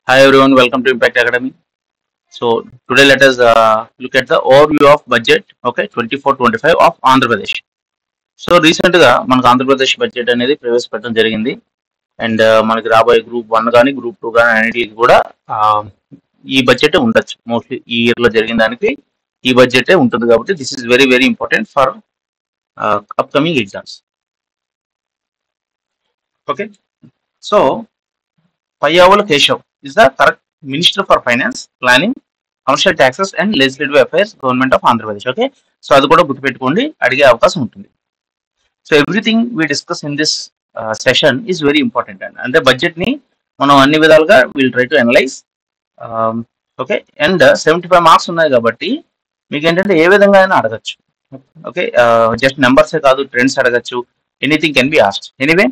Hi everyone, welcome to Impact Academy. So today let us look at the overview of budget, okay, 24-25 of Andhra Pradesh. So recent గా మనకు Andhra Pradesh budget అనేది ప్రవేశపెట్టడం జరిగింది. And మనకి రాబోయే group 1 కానీ group 2 కానీ అన్నిటికి కూడా ఈ బడ్జెట్ ఉండొచ్చు. మోస్ట్లీ ఈ ఇయర్ లో జరిగిన దానికి ఈ బడ్జెట్ ఉంటుంది కాబట్టి this is very very important for upcoming exams. Okay, so Payyavula Keshav is the correct Minister for Finance, Planning, Commercial Taxes and Legislative Affairs, Government of Andhra Pradesh. Okay, so అది కూడా గుర్తుపెట్టుకోండి, అడిగే అవకాశం ఉంటుంది. So everything we discuss in this session is very important and అంటే budget ని మనం అన్ని విధాలుగా will try to analyse. Okay, and 75 marks ఉన్నాయి కాబట్టి మీకు ఏంటంటే ఏ విధంగా అయినా అడగచ్చు. ఓకే, జస్ట్ నెంబర్సే కాదు, ట్రెండ్స్ అడగచ్చు, anything can be asked. Anyway,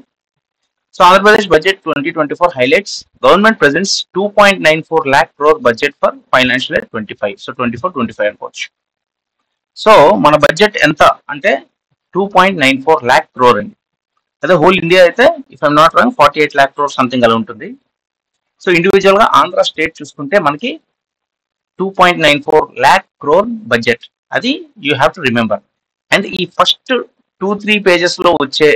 so Andhra Pradesh budget 2024 highlights government presents 2.94 lakh crore budget for financial year 25. So 24-25 అనుకోవచ్చు. సో మన బడ్జెట్ ఎంత అంటే 2.94 lakh crore అండి. అదే హోల్ ఇండియా అయితే if I'm not wrong 48 lakh crore something అలా ఉంటుంది. So individual గా ఆంధ్ర స్టేట్ చూసుకుంటే మనకి 2.94 lakh crore బడ్జెట్. అది you have to remember. And ఈ ఫస్ట్ 2-3 పేజెస్ లో వచ్చే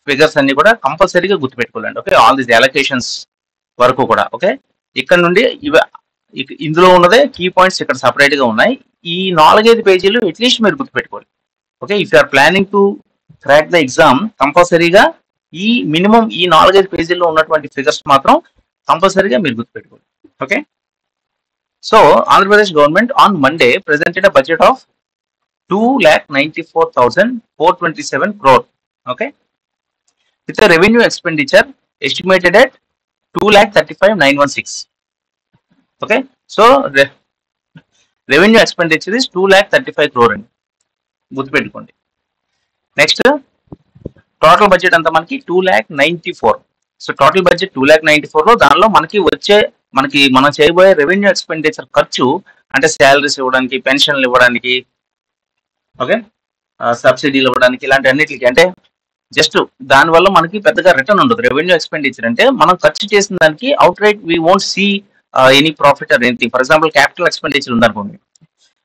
ఫిగర్స్ అన్ని కూడా కంపల్సరీగా గుర్తుపెట్టుకోవాలండి. ఓకే, ఆల్ దీస్ అలొకేషన్స్ వరకు కూడా. ఓకే, ఇక్కడ నుండి ఇందులో ఉన్నదే కీ పాయింట్స్ ఇక్కడ సపరేట్ గా ఉన్నాయి. ఈ 4-5 పేజీలు అట్లీస్ట్ మీరు గుర్తుపెట్టుకోవాలి. Okay, if you're planning to crack the exam కంపల్సరీగా ఈ మినిమం ఈ 4-5 పేజీల్లో ఉన్నటువంటి ఫిగర్స్ మాత్రం కంపల్సరీగా మీరు గుర్తుపెట్టుకోవాలి. Okay, so Andhra Pradesh government on Monday presented a budget of 2,94,427 crore. Okay, with a revenue expenditure estimated at 2,35,916. Okay, so revenue expenditure is 2,35 crore అండి, గుర్తుపెట్టుకోండి. నెక్స్ట్ టోటల్ బడ్జెట్ అంతా మనకి 2,94. సో టోటల్ బడ్జెట్ 2,94 లో దానిలో మనం చేయబోయే రెవెన్యూ ఎక్స్పెండిచర్ ఖర్చు అంటే శాలరీస్ ఇవ్వడానికి, పెన్షన్లు ఇవ్వడానికి, ఓకే, సబ్సిడీలు ఇవ్వడానికి, ఇలాంటి అన్నిటికి అంటే జస్ట్ దాని వల్ల మనకి పెద్దగా రిటర్న్ ఉండదు. రెవెన్యూ ఎక్స్పెండిచర్ అంటే మనం ఖర్చు చేసిన దానికి outright we won't see any profit or anything. For example capital expenditure ఉందనుకోండి,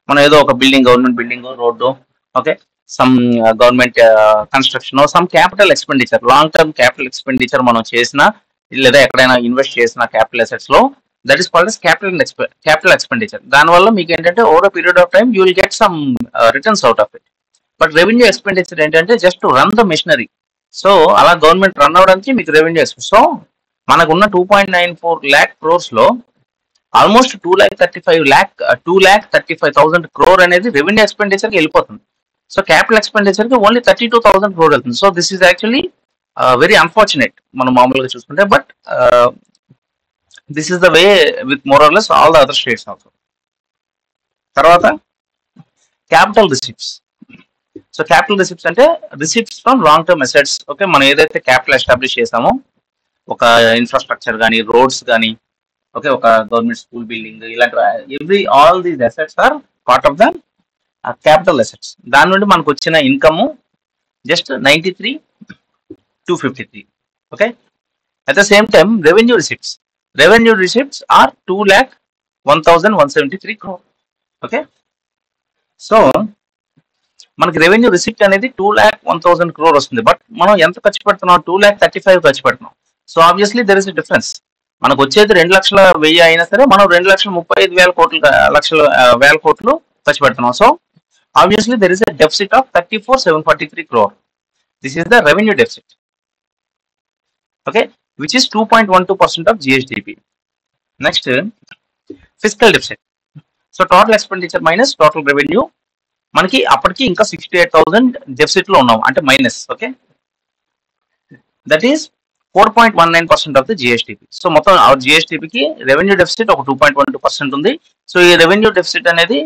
మనం ఏదో ఒక building, government building, road, okay, some government construction, some capital expenditure, long term capital expenditure మనం చేసిన లేదా ఎక్కడైనా ఇన్వెస్ట్ చేసిన క్యాపిటల్ అసెట్స్ లో that is called capital expenditure. దానివల్ల మీకు ఏంటంటే over period of time you will get some returns out of it. But revenue expenditure ఏంటంటే just to run the machinery. So అలా గవర్నమెంట్ రన్ అవడానికి మీకు revenue expenditure. So మనకు ఉన్న 2.94 lakh crores లో ఆల్మోస్ట్ 2,35,000 crore అనేది రెవెన్యూ ఎక్స్పెండిచర్ కి వెళ్ళిపోతుంది. సో క్యాపిటల్ ఎక్స్పెండిచర్ కి ఓన్లీ 32,000 crore వెళ్తుంది. So this is actually very unfortunate మనం మామూలుగా చూసుకుంటే. But this is the way with more or less all the other states also. తర్వాత capital receipts. So capital receipts అంటే receipts from long term assets. Okay, మనం ఏదైతే capital establish చేసామో ఒక infrastructure కానీ, రోడ్స్ కానీ, ఓకే, ఒక గవర్నమెంట్ స్కూల్ బిల్డింగ్, ఇలాంటి all these assets are part of the capital assets. దాని నుండి మనకు వచ్చిన income just 93,253. Okay, at the same time revenue receipts are 2,01,173 crore. Okay, so మనకి రెవెన్యూ రిసిప్ట్ అనేది 2,01,000 crore వస్తుంది. బట్ మనం ఎంత ఖర్చు పెడుతున్నాం? 2,35,000 ఖర్చు పెడుతున్నాం. So obviously there is a difference. మనకు వచ్చేది 2,10,000 అయినా సరే మనం 2,35,000 కోట్లు ఖర్చు పెడుతున్నాం. So obviously there is a deficit of 34,743 crore. This is the revenue deficit. Okay, which is 2.12% of GSDP. Next fiscal deficit. So total expenditure minus total revenue, మనకి అప్పటికి ఇంకా 68,000 డెఫిసిట్ లో ఉన్నాం అంటే minus. Okay, that is 4.19% of the GSTP. So మొత్తం జిఎస్టిపికి revenue deficit ఒక 2.12% ఉంది. So ఈ రెవెన్యూ డెఫిసిట్ అనేది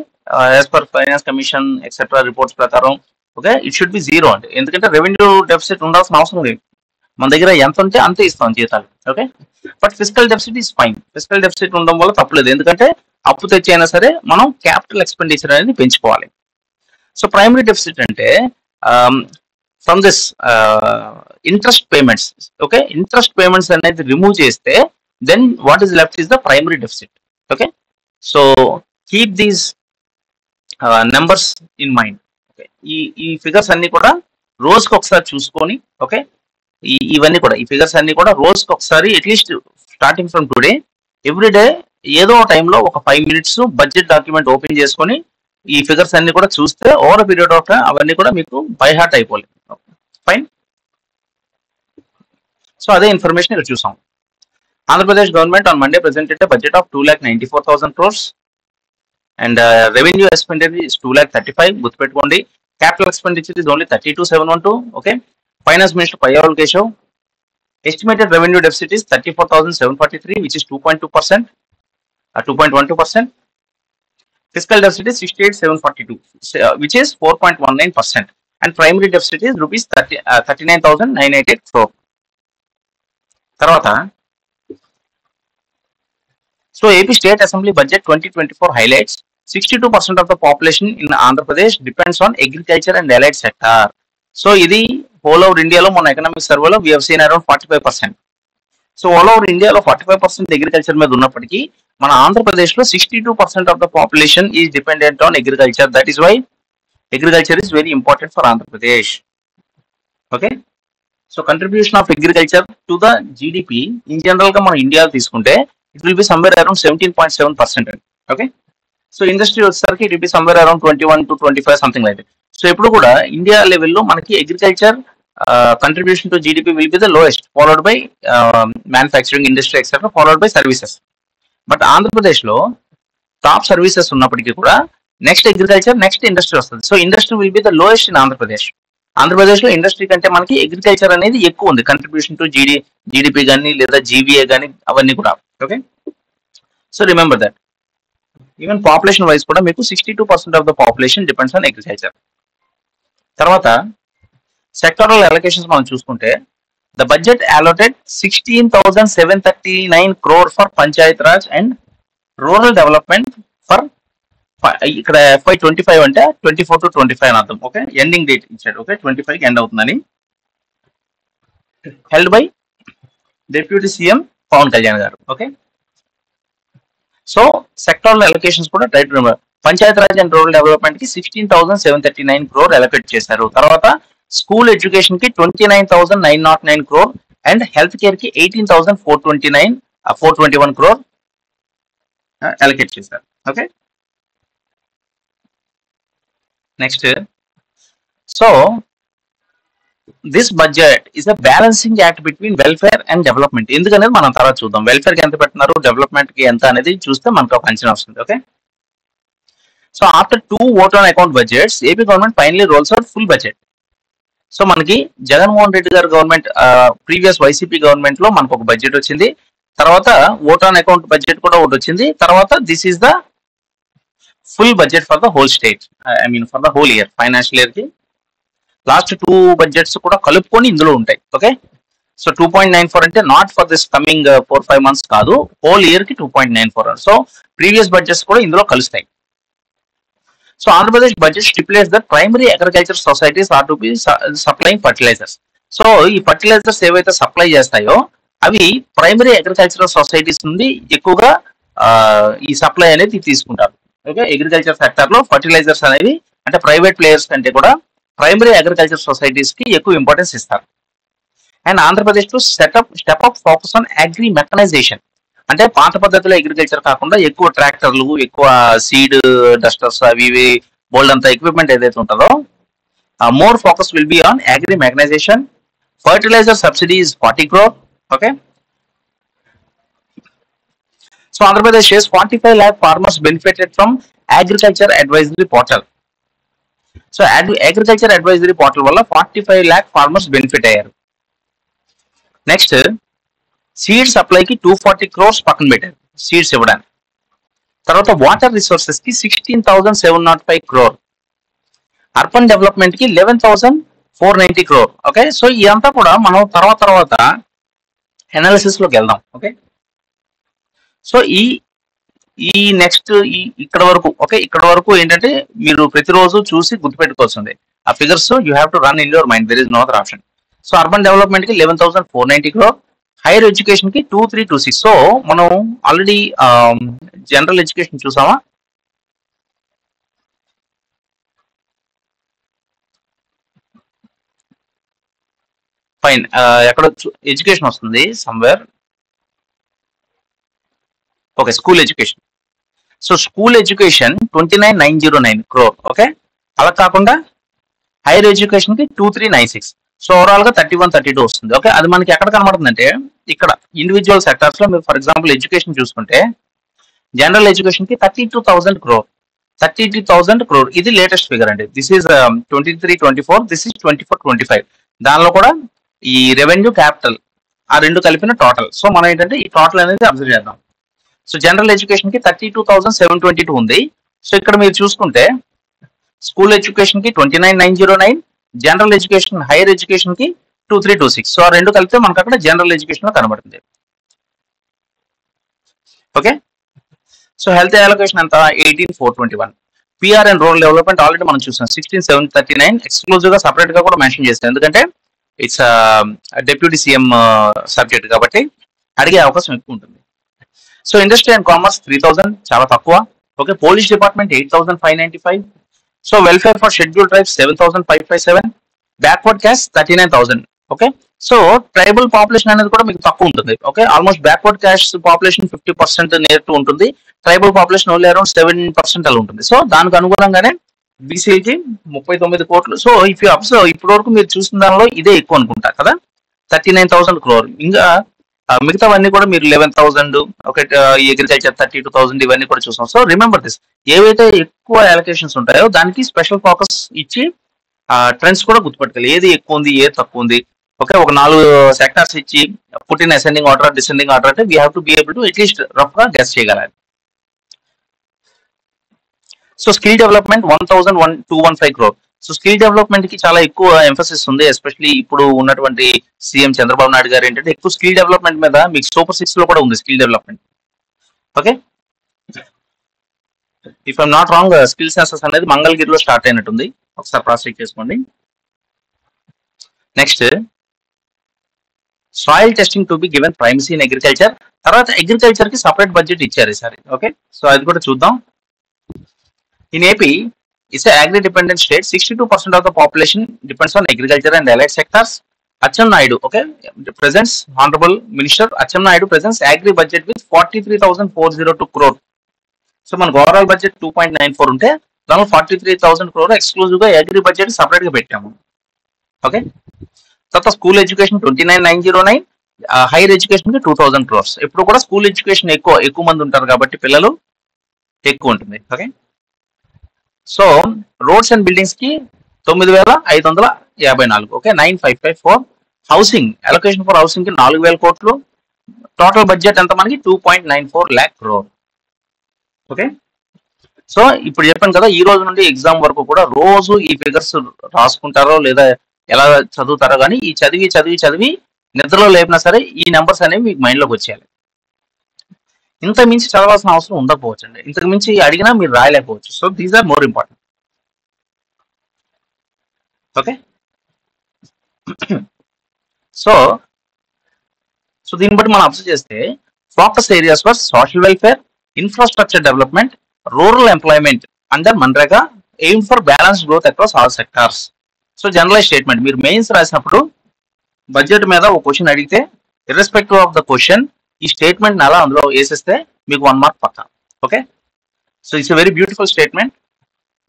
as per finance commission etcetera reports ప్రకారం okay it should be zero అండి. ఎందుకంటే రెవెన్యూ డెఫిసిట్ ఉండాల్సిన అవసరం లేదు, మన దగ్గర ఎంత ఉంటే అంతే ఇస్తాం జీతాలు. Okay, but fiscal deficit is fine. Fiscal deficit ఉండడం వల్ల తప్పలేదు, ఎందుకంటే అప్పు తెచ్చైనా సరే మనం క్యాపిటల్ ఎక్స్పెండిచర్ అనేది పెంచుకోవాలి. సో ప్రైమరీ డెఫిసిట్ అంటే from this interest payments. Okay, interest payments అనేది రిమూవ్ చేస్తే then what is left is the primary deficit. Okay, so keep these numbers in mind. Okay, ఈ ఫిగర్స్ అన్ని కూడా రోజుకి ఒకసారి చూసుకొని, ఓకే, ఇవన్నీ కూడా ఈ ఫిగర్స్ అన్ని కూడా రోజుకి ఒకసారి at least starting from today everyday ఏదో టైంలో ఒక 5 minutes బడ్జెట్ డాక్యుమెంట్ ఓపెన్ చేసుకొని ఈ ఫిగర్స్ అన్ని కూడా చూస్తే ఓవర్ పీరియడ్ ఆఫ్ టైం అవన్నీ కూడా మీకు బై హార్ట్ అయిపోలేదు. ఫైన్. సో అదే ఇన్ఫర్మేషన్ ఇక్కడ చూసాం. Andhra Pradesh government on Monday presented budget of 2,94,000 crores and revenue expenditure is 2,35,000. గుర్తుపెట్టుకోండి. Capital expenditure is only 32,712. Okay. Finance minister Payyavula Keshav. Estimated revenue deficit is 34,743, which is 2.2%, 2.12%. Fiscal deficit is 68,742, which is 4.19%. And primary deficit is rupees 39,988 crore. Tarvata, so AP State Assembly Budget 2024 highlights 62% of the population in Andhra Pradesh depends on agriculture and allied sector. So ఇది all over India lo మన economic సర్వేలో we have seen around 45%. So all over India లో 45% agriculture మీద ఉన్నప్పటికీ మన ఆంధ్రప్రదేశ్ లో 62% of the population is dependent on agriculture. That is why agriculture is very important for Andhra Pradesh. Okay, so contribution of agriculture to the GDP in general గా మన ఇండియాలో తీసుకుంటే it will be somewhere around 17.7%. Okay, so industry వచ్చేసరికి it will be somewhere around 21 to 25 something like that. So ఎప్పుడు కూడా India లెవెల్లో మనకి agriculture contribution to GDP will be the lowest, followed by manufacturing industry etc., followed by services. But ఆంధ్రప్రదేశ్లో top services ఉన్నప్పటికీ కూడా next agriculture, next industry వస్తుంది. So industry will be the lowest in Andhra Pradesh. ఆంధ్రప్రదేశ్లో industry కంటే మనకి agriculture అనేది ఎక్కువ ఉంది, కంట్రిబ్యూషన్ టు జీడిపి కానీ లేదా జీవీఏ కానీ అవన్నీ కూడా. Okay, so remember that. Even population wise కూడా మీకు 62% of the population depends on agriculture. తర్వాత సెక్టరల్ అలొకేషన్స్ మనం చూసుకుంటే the budget allotted 16,739 crore for Panchayat Raj and rural development for, ఇక్కడ FY25 అంటే 24 to 25 అని అర్థం. ఓకే, ఎండింగ్ డేట్ ఇచ్చాడు. ఓకే, 25కి ఎండ్ అవుతుందని. Held by deputy CM Pawan Kalyan garu. Okay, so sectoral allocations కూడా right. Panchayat Raj and rural development కి 16,739 crore అలొకేట్ చేశారు. తర్వాత స్కూల్ ఎడ్యుకేషన్ కి 29,909 crore అండ్ హెల్త్ కేర్ కి 18,421 crore అలొకేట్ చేశారు. Okay, next. So this budget is a balancing act between welfare and development. ఎందుకనేది మనం తర్వాత చూద్దాం. వెల్ఫేర్ కి ఎంత పెట్టినారు, డెవలప్మెంట్ కి ఎంత అనేది చూస్తే మనకు ఒక అంచనా వస్తుంది. Okay, so after 2 vote on account budgets, AP government finally rolls out full budget. So మనకి జగన్మోహన్ రెడ్డి గారు గవర్నమెంట్, ప్రీవియస్ వైసీపీ గవర్నమెంట్ లో మనకు ఒక బడ్జెట్ వచ్చింది. తర్వాత ఓట్ ఆన్ అకౌంట్ బడ్జెట్ కూడా ఒకటి వచ్చింది. తర్వాత this is the full budget for the whole state, I mean for the whole year, financial year కి లాస్ట్ 2 budgets కూడా కలుపుకొని ఇందులో ఉంటాయి. ఓకే, సో 2.94 అంటే not for this coming 4-5 months కాదు, హోల్ ఇయర్ కి 2.94. సో ప్రీవియస్ బడ్జెట్స్ కూడా ఇందులో కలుస్తాయి. So Andhra Pradesh budget stipulates that primary agriculture societies are to be supplying fertilizers. So ఈ ఫర్టిలైజర్స్ ఏవైతే సప్లై చేస్తాయో అవి ప్రైమరీ అగ్రికల్చరల్ సొసైటీస్ నుండి ఎక్కువగా ఈ సప్లై అనేది తీసుకుంటారు. ఓకే, అగ్రికల్చర్ సెక్టర్ లో ఫర్టిలైజర్స్ అనేవి అంటే ప్రైవేట్ ప్లేయర్స్ కంటే కూడా ప్రైమరీ అగ్రికల్చర్ సొసైటీస్ కి ఎక్కువ ఇంపార్టెన్స్ ఇస్తారు. And Andhra Pradesh to step up focus on agri mechanisation. అంటే పాత పద్ధతిలో అగ్రికల్చర్ కాకుండా ఎక్కువ ట్రాక్టర్లు, ఎక్కువ సీడ్ డస్టర్స్, అవి బోల్డ్ అంత ఎక్విప్మెంట్ ఏదైతే ఉంటుందో more focus will be on agri mechanisation. Fertiliser subsidy is 40 crore. Okay, so Andhra Pradesh shares 45 lakh farmers benefited from agriculture advisory portal. So agriculture advisory portal వల్ల 45 lakh farmers బెనిఫిట్ అయ్యారు. Next seed సప్లైకి 240 crores పక్కన పెట్టారు seeds ఇవ్వడానికి. తర్వాత water resources కి 16,705 crore. Urban development కి 11,490 crore. Okay, so ఇదంతా కూడా మనం తర్వాత అనాలిసిస్ లోకి వెళ్దాం. ఓకే, సో ఈ నెక్స్ట్ ఇక్కడ వరకు, ఓకే, ఇక్కడ వరకు ఏంటంటే మీరు ప్రతిరోజు చూసి గుర్తుపెట్టుకోవాల్సింది ఆ figures. You have to run in your mind, there is no other option. So urban development కి 11,490 crore, హైయర్ ఎడ్యుకేషన్ కి 2326. సో మనం ఆల్రెడీ జనరల్ ఎడ్యుకేషన్ చూసామా? ఫైన్. ఎక్కడ ఎడ్యుకేషన్ వస్తుంది somewhere. Okay, school education. So school education 29909 crore. Okay, అలా కాకుండా hire education కి 2396. So overall గా 3132 వస్తుంది. ఓకే, అది మనకి ఎక్కడ కనబడుతుందంటే ఇక్కడ ఇండివిజువల్ సెక్టార్స్ లో మీరు ఫర్ ఎగ్జాంపుల్ ఎడ్యుకేషన్ చూసుకుంటే జనరల్ ఎడ్యుకేషన్ కి 32,000 crore. 32,000 crore ఇది లేటెస్ట్ ఫిగర్ అండి. This is 23-24, this is 24-25. దానిలో కూడా ఈ రెవెన్యూ క్యాపిటల్ ఆ రెండు కలిపిన టోటల్. సో మనం ఏంటంటే ఈ టోటల్ అనేది అబ్జర్వ్ చేద్దాం. సో జనరల్ ఎడ్యుకేషన్ కి 32,722 ఉంది. సో ఇక్కడ మీరు చూసుకుంటే స్కూల్ ఎడ్యుకేషన్ కి 29,909, జనరల్ ఎడ్యుకేషన్ హైయర్ ఎడ్యుకేషన్ కి 2326. సో ఆ రెండు కలిపితే మనకు అక్కడ జనరల్ ఎడ్యుకేషన్ లో కనబడుతుంది. ఓకే, సో హెల్త్ అలొకేషన్ ఎంత 18,421. PR and rural development already మనం చూసాం 16,739. ఎక్స్క్లూజివ్ గా సపరేట్ గా కూడా మెన్షన్ చేస్తాం, ఎందుకంటే ఇట్స్ డిప్యూటీ సీఎం సబ్జెక్ట్ కాబట్టి అడిగే అవకాశం ఎక్కువ ఉంటుంది. సో ఇండస్ట్రీ అండ్ కామర్స్ 3,000 చాలా తక్కువ. Okay, police department 8,595. So welfare for schedule tribes 7,557. Backward caste 39,000. Okay, so tribal population అనేది కూడా మీకు తక్కువ ఉంటుంది. Okay, almost backward caste population 50% నేర్ టు ఉంటుంది. ట్రైబల్ పాపులేషన్ ఓన్లీ అరౌండ్ 7% అలా ఉంటుంది. సో దానికి అనుగుణంగానే బీసీలకి 39 కోట్లు. సో ఇఫ్ యూ అబ్జర్వ్ ఇప్పటి వరకు మీరు చూసిన దానిలో ఇదే ఎక్కువ అనుకుంటా కదా, 39,000 crore. ఇంకా మిగతావన్నీ కూడా మీరు 11,000, ఓకే, అగ్రికల్చర్ 32,000 ఇవన్నీ కూడా చూసాం. సో రిమెంబర్ దిస్, ఏవైతే ఎక్కువ అలొకేషన్స్ ఉంటాయో దానికి స్పెషల్ ఫోకస్ ఇచ్చి ట్రెండ్స్ కూడా గుర్తుపెట్టుకోవాలి, ఏది ఎక్కువ ఉంది ఏది తక్కువ ఉంది. ఓకే, ఒక 4 సెక్టార్స్ ఇచ్చి పుట్టిన అసెండింగ్ ఆర్డర్ డిసెండింగ్ ఆర్డర్ అంటే we have to be able to at least rough గా గెస్ చేయగలగాలి. So skill development 1,215 crore. So skill development కి చాలా ఎక్కువ ఎంఫసిస్ ఉంది, ఎస్పెషల్లీ ఇప్పుడు ఉన్నటువంటి సీఎం చంద్రబాబు నాయుడు గారు ఏంటంటే ఎక్కువ స్కిల్ డెవలప్మెంట్ మీద, మీకు సూపర్ 6 లో కూడా ఉంది skill development. Okay, if I'm not wrong skill census అనేది మంగళగిరిలో స్టార్ట్ అయినట్టుంది, ఒకసారి క్రాస్ చెక్ చేసుకోండి. Next soil testing to be given primacy in agriculture. తర్వాత అగ్రికల్చర్ కి సపరేట్ బడ్జెట్ ఇచ్చారు ఈసారి. ఓకే, సో అది కూడా చూద్దాం. In AP, it's an agri-dependent state. 62% of the population depends on agriculture and allied sectors. Acham Naidu, okay, presents Honorable Minister Acham Naidu presents agri budget with 43,402 crore. So, మన overall budget 2.94 ఉంటే దానిలో 43,000 crore exclusive గా agri budget separate గా పెట్టాము. Okay, తర్వాత school education 29,909, hire education కి 2,000 crores. ఇప్పుడు కూడా స్కూల్ ఎడ్యుకేషన్ ఎక్కువ మంది ఉంటారు కాబట్టి పిల్లలు ఎక్కువ ఉంటుంది. Okay, so roads and buildings కి 9,554. Okay, 9,554. Housing allocation for housing కి 4,000 కోట్లు. టోటల్ బడ్జెట్ ఎంత మనకి 2.94 lakh crore. ఓకే, సో ఇప్పుడు చెప్పాను కదా, ఈ రోజు నుండి ఎగ్జామ్ వరకు కూడా రోజు ఈ ఫిగర్స్ రాసుకుంటారో లేదా ఎలా చదువుతారో కానీ ఈ చదివి నిద్రలో లేపినా సరే ఈ నెంబర్స్ అనేవి మీకు మైండ్ లోకి వచ్చేయాలి. ఇంత మించి చదవాల్సిన అవసరం ఉండకపోవచ్చు అండి, ఇంతకు మించి అడిగినా మీరు రాయలేకపోవచ్చు. So these are more important. Okay, so దీన్ని బట్టి మనం అబ్జర్వ్ చేస్తే focus areas for social welfare, infrastructure development, rural employment under MNREGA, aim for balance growth across all sectors. So generalize statement మీరు మెయిన్స్ రాసినప్పుడు బడ్జెట్ మీద ఒక క్వశ్చన్ అడిగితే irrespective of the question ఈ స్టేట్మెంట్ అలా అందులో వేసేస్తే మీకు 1 మార్క్ పక్కా. Okay, so it's a very beautiful statement.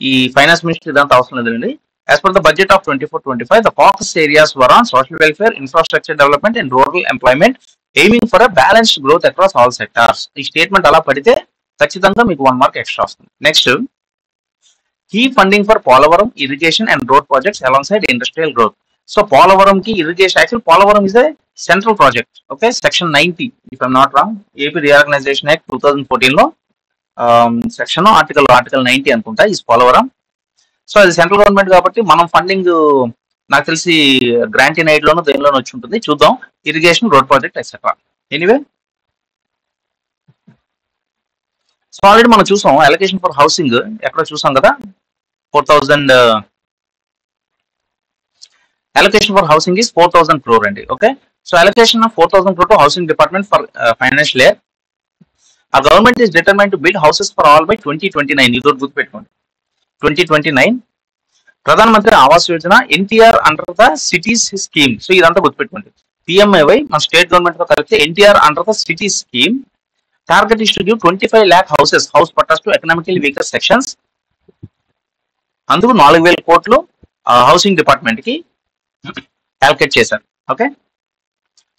ఈ ఫైనాన్స్ మినిస్టర్ ఇదంతా అవసరం లేదండి. As per the budget of 24-25, the focus areas were on social welfare, infrastructure development and rural employment, aiming for a balanced growth across all sectors. ఈ statement అలా పడితే ఖచ్చితంగా మీకు 1 mark extra వస్తుంది. Next, key funding for Polavaram irrigation and road projects along side industrial growth. So Polavaram కి irrigation, actual Polavaram is a central project. Okay, section 90 if I'm not wrong, AP reorganisation act 2014 లో section article 90 అనుకుంటా ఈ Polavaram. So అది central government కాబట్టి మనం funding నాకు తెలిసి grant in aid లోనో దేనిలోనో వచ్చి ఉంటుంది. చూద్దాం, irrigation, road project etcetera. Anyway, so already మనం చూసాం అలొకేషన్ ఫర్ హౌసింగ్ ఎక్కడ చూసాం కదా, 4,000 allocation for housing is 4,000 crore అండి. Okay, So allocation of 4,000 crore to housing department for financial year. Our government is determined to build houses for all by 2029. ఇది గుర్తు పెట్టుకోండి. 2029 Pradhan Mantri Awas Yojana NTR under the cities scheme. So ఇదంతా గుర్తుపెట్టుకోండి. PMAY మన state government తో కలిసి NTR under the city scheme. Target is to give 25 lakh houses, house pattas to economically weaker sections. అందుకు 4,000 కోట్లు హౌసింగ్ డిపార్ట్మెంట్ కి క్యాల్కులేట్ చేశారు. ఓకే,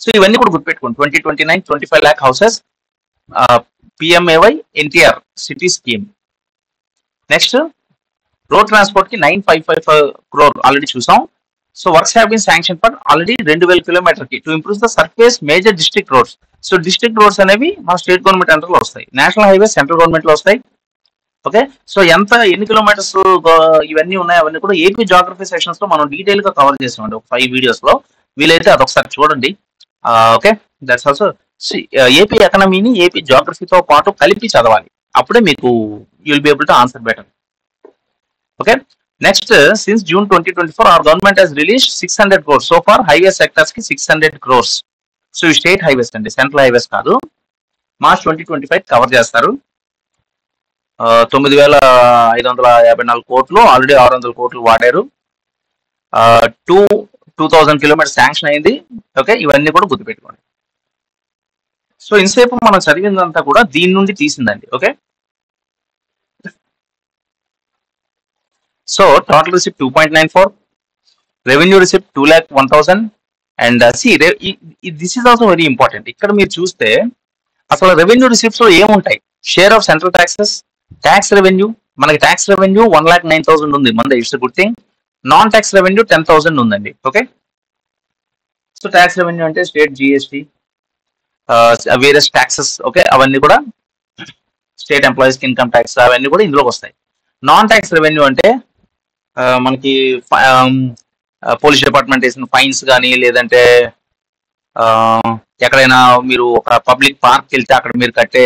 సో ఇవన్నీ కూడా గుర్తుపెట్టుకోండి. 2029 25 lakh houses, PMAY NTR city scheme. Next road transport కి 9,555 crore ఆల్రెడీ చూసాం. So works have been sanction for already 2,000 kilometer కి to improve the surface major district roads. So district roads అనేవి మన state government under లో వస్తాయి, national highways central government లో వస్తాయి. Okay, so ఎన్ని కిలోమీటర్స్ ఇవన్నీ ఉన్నాయి అవన్నీ కూడా ఏపీ జాగ్రఫీ సెక్షన్స్ లో మనం డీటెయిల్ గా కవర్ చేసామండి ఒక 5 videos లో. వీలైతే అదొకసారి చూడండి. ఓకే, దట్స్ ఆల్సో ఏపీ ఎకనమీని ఏపీ జాగ్రఫీతో పాటు కలిపి చదవాలి, అప్పుడే మీకు you will be able to answer better. Okay, next since June 2024 our government has released 600 crores so far. Highway sectors కి 600 crores. సో ఈ స్టేట్ హైవేస్ అండి, సెంట్రల్ హైవేస్ కాదు. మార్చ్ 2025 కవర్ చేస్తారు. 9,554 కోట్లు, ఆల్రెడీ 600 కోట్లు వాడారు. 2,000 kilometers శాంక్షన్ అయింది. Okay, ఇవన్నీ కూడా గుర్తుపెట్టుకోండి. సో ఇంతసేపు మనం చదివిందంతా కూడా దీని నుండి తీసిందండి. Okay, so total receipt 2.94, revenue receipt 2,01,000. And this is also very important. ఇక్కడ మీరు చూస్తే అసలు రెవెన్యూ రిసిప్ట్స్ లో ఏముంటాయి? Share of central taxes, tax revenue. మనకి ట్యాక్స్ రెవెన్యూ 1,09,000 ఉంది, మన it's good thing. Non tax revenue 10,000 ఉందండి. ఓకే, సో ట్యాక్స్ రెవెన్యూ అంటే state GST, various taxes. Okay, అవన్నీ కూడా స్టేట్ ఎంప్లాయీస్ కి ఇన్కమ్ ట్యాక్స్ అవన్నీ కూడా ఇందులోకి వస్తాయి. నాన్ ట్యాక్స్ రెవెన్యూ అంటే మనకి పోలీస్ డిపార్ట్మెంట్ వేసిన ఫైన్స్ కానీ, లేదంటే ఎక్కడైనా మీరు ఒక పబ్లిక్ పార్క్ వెళ్తే అక్కడ మీరు కట్టే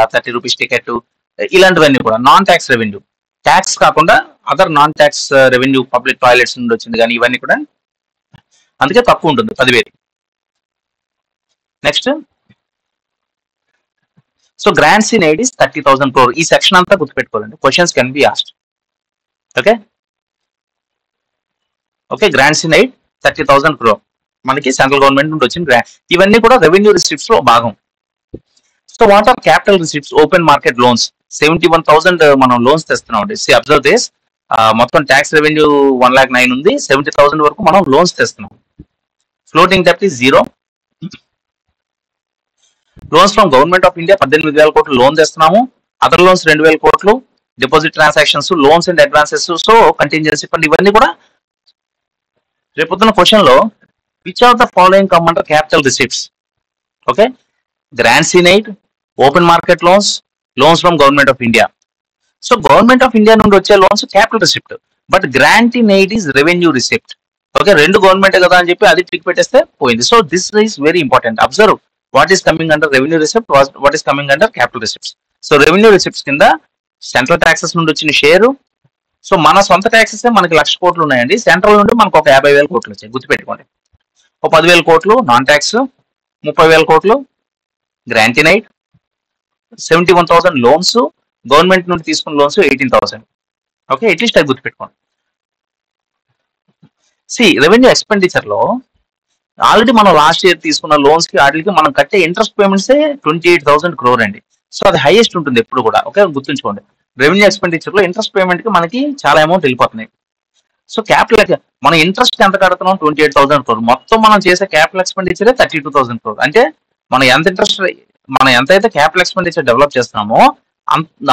30 rupees టికెట్, ఇలాంటివన్నీ కూడా నాన్ ట్యాక్స్ రెవెన్యూ. ట్యాక్స్ కాకుండా other non tax revenue, public toilets నుండి వచ్చింది కానీ ఇవన్నీ కూడా, అందుకే తక్కువ ఉంటుంది 10,000. Next, so grants in aid is 30,000 crore. ఈ సెక్షన్ అంతా గుర్తుపెట్టుకోవాలండి, questions can be asked. Okay okay, grants in aid 30,000 crore మనకి సెంట్రల్ గవర్నమెంట్ నుండి వచ్చిన గ్రాంట్. ఇవన్నీ కూడా రెవెన్యూ రిసిప్ట్స్ లో భాగం. So what are capital receipts? Open market loans 71,000 మనం లోన్స్ తెస్తున్నాం అండి. అబ్జర్వ్ దిస్, మొత్తం ట్యాక్స్ రెవెన్యూ 1,09,000 ఉంది, 70,000 వరకు మనం లోన్స్ తెస్తున్నాం. ఫ్లోటింగ్ డెప్ట్ is 0. Loans from government of India 18,000 కోట్లు లోన్ తెస్తున్నాము. అదర్ లోన్స్ 2,000 కోట్లు. Deposit transactions, loans and advances, so contingency fund, ఇవన్నీ కూడా రేపొద్దున క్వశ్చన్ లో which of the following come under capital receipts? Okay, grants in aid, open market loans, loans from government of India. So government of India నుండి వచ్చే loans capital receipt, but grant in aid is revenue receipt. Okay, రెండు government కదా అని చెప్పి అది tick పెట్టేస్తే పోయింది. So this is very important. Observe what is coming under revenue receipt, what is coming under capital receipts. So revenue receipts కింద central taxes నుండి వచ్చిన షేరు. సో మన సొంత ట్యాక్సెస్ మనకి 1,00,000 కోట్లు ఉన్నాయండి. సెంట్రల్ నుండి మనకు ఒక 50,000 కోట్లు వచ్చాయి, గుర్తుపెట్టుకోండి. ఒక 10,000 కోట్లు నాన్ ట్యాక్స్, 30,000 కోట్లు grant in aid, 71,000 loans, government నుండి తీసుకున్న లోన్స్ 18,000. ఓకే, అట్లీస్ట్ అది గుర్తుపెట్టుకోండి. రెవెన్యూ ఎక్స్పెండిచర్ లో ఆల్రెడీ మనం లాస్ట్ ఇయర్ తీసుకున్న లోన్స్ కి వాటికి మనం కట్టే ఇంట్రెస్ట్ పేమెంట్స్ 28,000 crore అండి. సో అది హైయెస్ట్ ఉంటుంది ఎప్పుడు కూడా. ఓకే, గుర్తుంచుకోండి. రెవెన్యూ ఎక్స్పెండిచర్ లో ఇంట్రెస్ట్ పేమెంట్ కి మనకి చాలా అమౌంట్ వెళ్ళిపోతున్నాయి. సో క్యాపిటల్ మన ఇంట్రెస్ట్ ఎంత కడుతున్నాం? 28,000 crore. మొత్తం మనం చేసే క్యాపిటల్ ఎక్స్పెండిచర్ 32,000 crore. అంటే మనం ఎంతైతే క్యాపిటల్ ఎక్స్పెండిచర్ డెవలప్ చేస్తున్నామో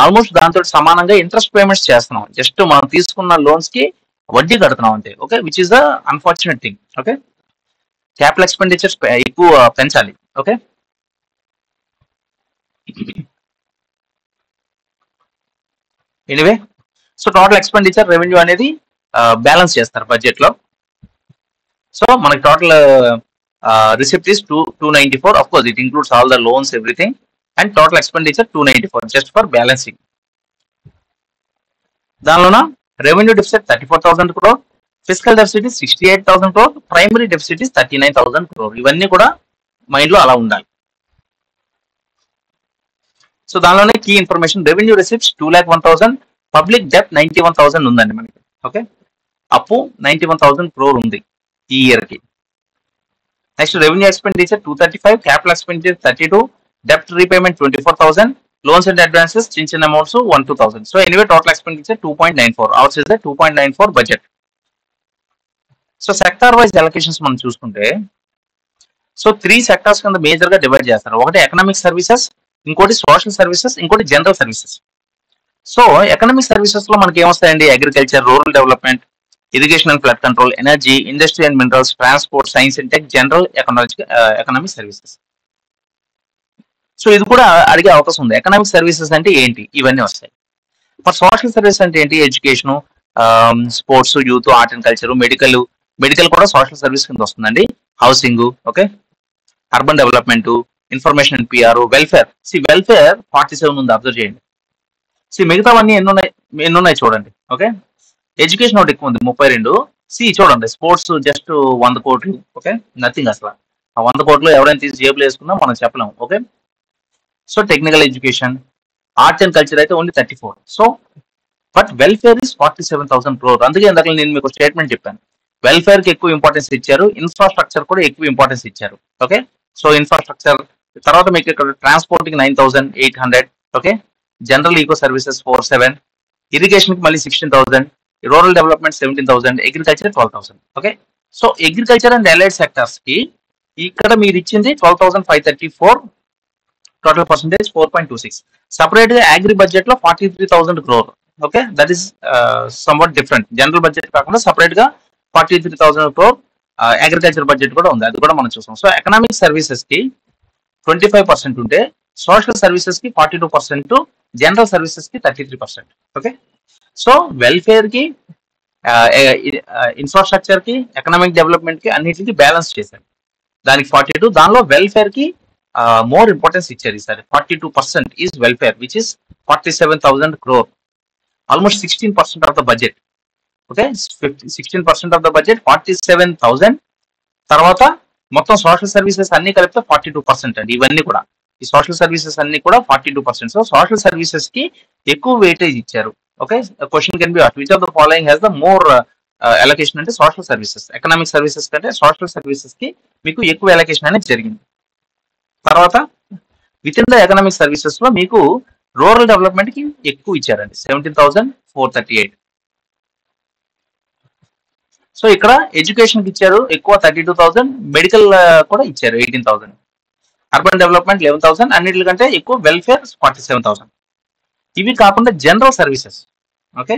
ఆల్మోస్ట్ దాంతో సమానంగా ఇంట్రెస్ట్ పేమెంట్స్ చేస్తున్నాం. జస్ట్ మనం తీసుకున్న లోన్స్ కి వడ్డీ కడుతున్నాం అంతే. Okay, which is the unfortunate thing. Okay, capital expenditures ఎక్కువ పెంచాలి. Okay, anyway, so total expenditure revenue అనేది బ్యాలెన్స్ చేస్తారు బడ్జెట్ లో. సో మనకి total receipt is 294. Of course it includes all the loans everything. And total expenditure 294 just for balancing. దానిలోన revenue deficit 34,000 crore, physical deficit is 68,000 crore, primary deficit is 39,000 crore. ఇవన్నీ కూడా mind లో అలా ఉండాలి. So దానిలోనే key information, revenue receipts 2,01,000, public డెప్ట్ 91,000 ఉందండి మనకి. ఓకే, అప్పు 91,000 crore ఉంది ఈ ఇయర్ కి. Next revenue expenditure 235, capital expenditure 32, డెప్ట్ రీపేమెంట్ 24,000, లోన్స్ అండ్ అడ్వాన్సెస్ చిన్న చిన్న amounts 1,2,000. So anyway total expenditure 2.94, ours is 2.94 budget. So sector wise allocations మనం చూసుకుంటే, సో 3 సెక్టార్స్ కింద మేజర్ గా డివైడ్ చేస్తారు. ఒకటి ఎకనామిక్ సర్వీసెస్, ఇంకోటి సోషల్ సర్వీసెస్, ఇంకోటి general services. So economic services లో మనకి ఏమొస్తాయండి? Agriculture, rural development, irrigation and flood control, energy, industry and minerals, transport, science and tech, general economic services. So ఇది కూడా అడిగే అవకాశం ఉంది. ఎకనామిక్ సర్వీసెస్ అంటే ఏంటి? ఇవన్నీ వస్తాయి. మరి సోషల్ సర్వీస్ అంటే ఏంటి? Education, sports, youth, art and culture, medical కూడా సోషల్ సర్వీస్ కింద వస్తుందండి. Housing, okay, urban development, information and PR, welfare. Welfare 47 ఉంది, అబ్జర్వ్ చేయండి. మిగతావన్నీ ఎన్ని ఉన్నాయి చూడండి. ఓకే, ఎడ్యుకేషన్ ఒకటి ఎక్కువ ఉంది 32. చూడండి, స్పోర్ట్స్ జస్ట్ 100 కోట్లు. ఓకే, నథింగ్ అసలు. ఆ 100 కోట్లు ఎవరైనా తీసి జేబులు వేసుకున్నా మనం చెప్పలేము. Okay, so technical education, art and culture అయితే only 34. So but welfare is 47,000 crore. అందుకే ఇందాక నేను మీకు స్టేట్మెంట్ చెప్పాను, వెల్ఫేర్ కి ఎక్కువ ఇంపార్టెన్స్ ఇచ్చారు, ఇన్ఫ్రాస్ట్రక్చర్ కూడా ఎక్కువ ఇంపార్టెన్స్ ఇచ్చారు. ఓకే, సో ఇన్ఫ్రాస్ట్రక్చర్ తర్వాత మీకు ఇక్కడ ట్రాన్స్పోర్ట్ కి 9,800. Okay, general eco services 47, irrigation కి మళ్ళీ 16,000, rural development 17,000, agriculture 12,000. Okay, so agriculture and allied sectors కి ఇక్కడ మీరు ఇచ్చింది 12,534, టోటల్ పర్సెంటేజ్ 4.26. సపరేట్ గా అగ్రి బడ్జెట్ లో 43,000 crore. Okay, that is somewhat different. General budget కాకుండా సపరేట్ గా 43,000 crore అగ్రికల్చర్ బడ్జెట్ కూడా ఉంది, అది కూడా మనం చూసాం. సో ఎకనామిక్ సర్వీసెస్ కి 25% ఉంటే, సోషల్ సర్వీసెస్ కి 42%, జనరల్ సర్వీసెస్ కి 33%. ఓకే, సో వెల్ఫేర్ కి, ఇన్ఫ్రాస్ట్రక్చర్ కి, ఎకనామిక్ డెవలప్మెంట్ కి అన్నిటికి బ్యాలెన్స్ చేశారు. దానికి 42, దానిలో వెల్ఫేర్ కి మోర్ ఇంపార్టెన్స్ ఇచ్చారు ఈసారి. 42% is welfare, which is 47,000 crore, almost 16% of the budget. Okay, 16% of the budget 47,000. తర్వాత మొత్తం సోషల్ సర్వీసెస్ అన్ని కలిపితే 42% అండి. ఇవన్నీ కూడా ఈ సోషల్ సర్వీసెస్ అన్ని కూడా 42%. సో సోషల్ సర్వీసెస్ కి ఎక్కువ వెయిటేజ్ ఇచ్చారు. Okay, question can be asked, which of the following has the more allocation అంటే సోషల్ సర్వీసెస్. ఎకనామిక్ సర్వీసెస్ కంటే సోషల్ సర్వీసెస్ కి మీకు ఎక్కువ అలొకేషన్ అనేది జరిగింది. తర్వాత with in the economic services లో మీకు రూరల్ డెవలప్మెంట్ కి ఎక్కువ ఇచ్చారండి, 17,438. సో ఇక్కడ ఎడ్యుకేషన్ కి ఇచ్చారు ఎక్కువ 32,000, మెడికల్ కూడా ఇచ్చారు 18,000, అర్బన్ డెవలప్మెంట్ 11,000, అన్నిటికంటే ఎక్కువ వెల్ఫేర్ 47,000. ఇవి కాకుండా జనరల్ సర్వీసెస్. ఓకే,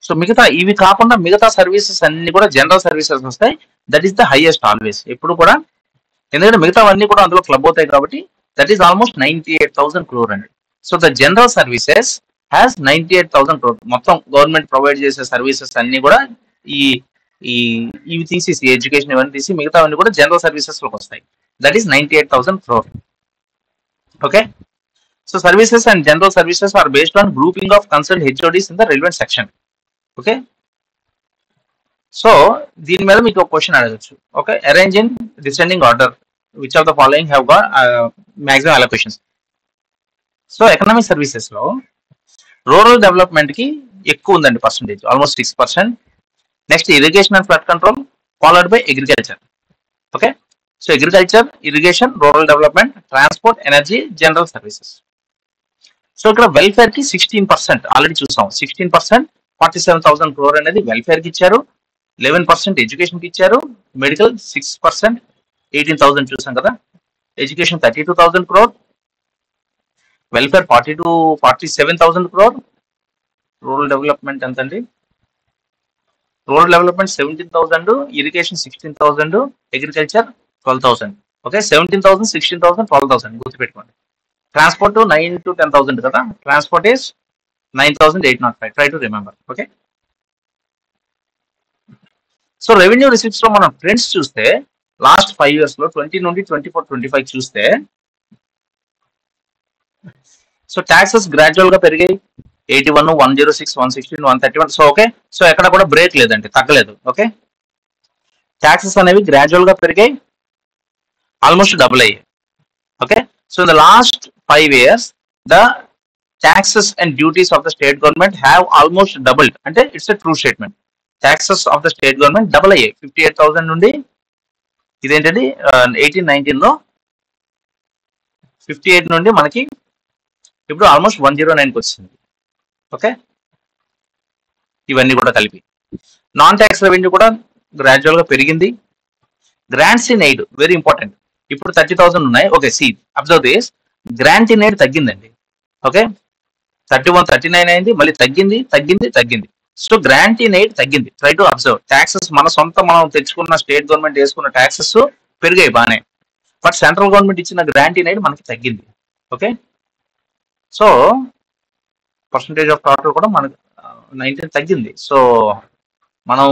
సో ఇవి కాకుండా మిగతా సర్వీసెస్ అన్ని కూడా జనరల్ సర్వీసెస్ వస్తాయి. That is the highest always, ఎప్పుడు కూడా. ఎందుకంటే మిగతావన్నీ కూడా అందులో క్లబ్ అవుతాయి కాబట్టి దట్ ఈస్ ఆల్మోస్ట్ 98,000 crore అండి. So the general services has 98,000 crore. మొత్తం గవర్నమెంట్ ప్రొవైడ్ చేసే సర్వీసెస్ అన్ని కూడా ఇవి తీసేసి, ఎడ్యుకేషన్ ఇవన్నీ తీసి మిగతావన్నీ కూడా జనరల్ సర్వీసెస్ లోకి వస్తాయి. That is 98,000 crore. Okay, so services and general services are based on grouping of concern HODs in the relevant section. Okay, so దీని మీద మీకు ఒక క్వశ్చన్ అడగచ్చు. Okay, arrange in descending order, which of the following have got maximum allocations. So economic services లో rural development కి ఎక్కువ ఉందండి percentage, almost 6%. Next irrigation and flood control, followed by agriculture. Okay, so agriculture, irrigation, rural development, transport, energy, general services. So ఇక్కడ welfare కి 16%, already చూసాం. 16%, 47,000 crore అనేది welfare కి ఇచ్చారు. 11% ఎడ్యుకేషన్ కి ఇచ్చారు. మెడికల్ 6%, 18,000 చూసాం కదా. Education 32,000 crore, welfare 47,000 crore. Rural development ఎంతండి? Rural development 17,000, irrigation 16,000, agriculture 12,000. Okay, 17,000, 16,000, 12,000 గుర్తుపెట్టుకోండి. ట్రాన్స్పోర్ట్ 9 to 10,000 కదా. Transport is 9,805. Try to remember. Okay, so revenue receipts లో మనం ట్రెండ్స్ చూస్తే లాస్ట్ 5 years లో 20 నుండి 24-25 చూస్తే, సో ట్యాక్సెస్ గ్రాడ్యువల్ గా పెరిగాయి, 81, 106, 116, 131. సో ఓకే, సో ఎక్కడ కూడా బ్రేక్ లేదండి, తగ్గలేదు. ఓకే, ట్యాక్సెస్ అనేవి గ్రాడ్యువల్ గా పెరిగాయి, ఆల్మోస్ట్ డబుల్ అయ్యాయి. Okay, so in the last 5 years the taxes and duties of the state government have almost doubled. అంటే it's a true statement. taxes of the state government double అయ్యాయి. 58,000 నుండి ఇదేంటండి 18-19 లో 58 నుండి మనకి ఇప్పుడు ఆల్మోస్ట్ 109కి వచ్చింది. ఓకే, ఇవన్నీ కూడా కలిపి నాన్ ట్యాక్స్ రెవెన్యూ కూడా గ్రాడ్యువల్ గా పెరిగింది. Grants in aid very important. ఇప్పుడు 30,000 ఉన్నాయి. Okay, see observe this, grant in aid తగ్గిందండి. ఓకే, 31, 39 అయింది, మళ్ళీ తగ్గింది తగ్గింది తగ్గింది. సో గ్రాంట్ ఇన్ ఎయిడ్ తగ్గింది. Try to observe. ట్యాక్సెస్ మన సొంత మనం తెచ్చుకున్న స్టేట్ గవర్నమెంట్ వేసుకున్న ట్యాక్సెస్ పెరిగాయి బాగానే, బట్ సెంట్రల్ గవర్నమెంట్ ఇచ్చిన గ్రాంట్ ఇన్ ఎయిడ్ మనకి తగ్గింది. Okay, so percentage of total కూడా మనకి 19 తగ్గింది. సో మనం